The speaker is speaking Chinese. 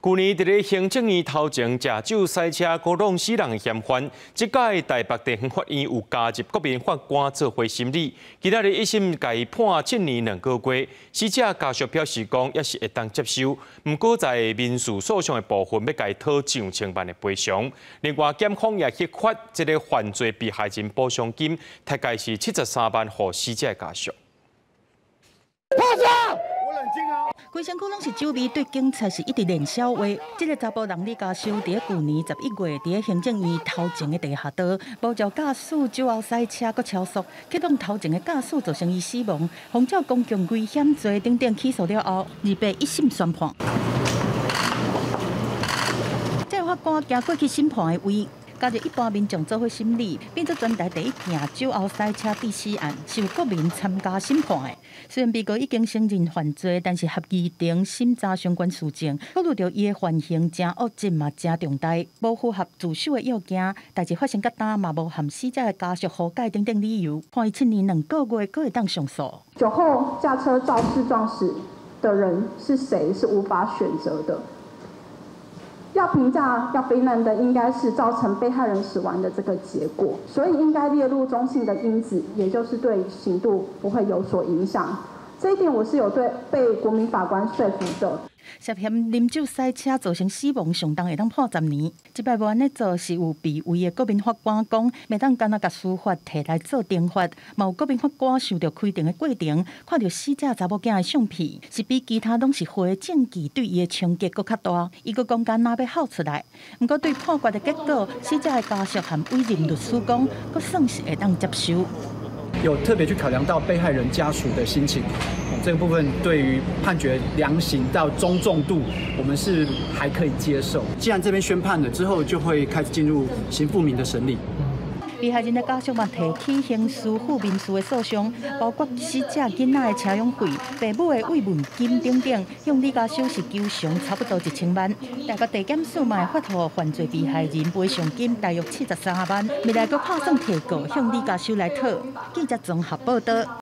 去年伫咧行政院头前食酒赛车鼓弄死人的嫌犯，即届台北地方法院有加入国民法官做回审理。今仔日一审甲伊判7年2个月，死者家属表示讲，也是会当接受，不过在民事诉讼的部分要甲伊讨上千万的赔偿。另外，检方也核发这个犯罪被害人补偿金，大概是73万，予死者的家属。规身躯拢是酒味，对警察是一直连销话。这个查甫人李家修，伫去年11月，伫行政院头前的地下道，无照驾驶酒后赛车，佮超速，启动头前的驾驶造成伊死亡，妨照公共危险罪等等起诉了后，二被一审宣判。这法官行过去审判的位。加入一般民众做伙审理，变作全台第一件酒后赛车致死案，是由国民参加审判的。虽然被告已经承认犯罪，但是合议庭审查相关事情，考虑到伊的犯行真恶质嘛真重大，无符合自首的要件，代志发生甲呾嘛无含死者的家属和解等等理由，判伊7年2个月，可会当上诉。酒后驾车肇事撞死的人是谁，是无法选择的。要评价要非难的，应该是造成被害人死亡的这个结果，所以应该列入中性的因子，也就是对刑度不会有所影响。这一点我是有被国民法官说服的。涉嫌啉酒赛车造成死亡，上重会当判10年。这摆无安尼做，是有被位的国民法官讲，袂当干那甲司法摕来做定法。嘛有国民法官受到开庭的过程，看到死者查某囝的相片，是比其他拢是花证据对伊的冲击搁较大。伊搁讲干那要哭出来。不过对判决的结果，死者的家属和委任律师讲，搁算是会当接受。有特别去考量到被害人家属的心情，这个部分对于判决量刑到中重度，我们是还可以接受。既然这边宣判了之后，就会开始进入刑复民的审理。被害人的家属嘛提起刑事、负民事的诉讼，包括死者囡仔的车养费、父母的慰问金等等，向李家修是求偿差不多1000万。台北地检署嘛发予犯罪被害人赔偿金大约73万，未来阁打算提告向李家修来讨。记者综合报道。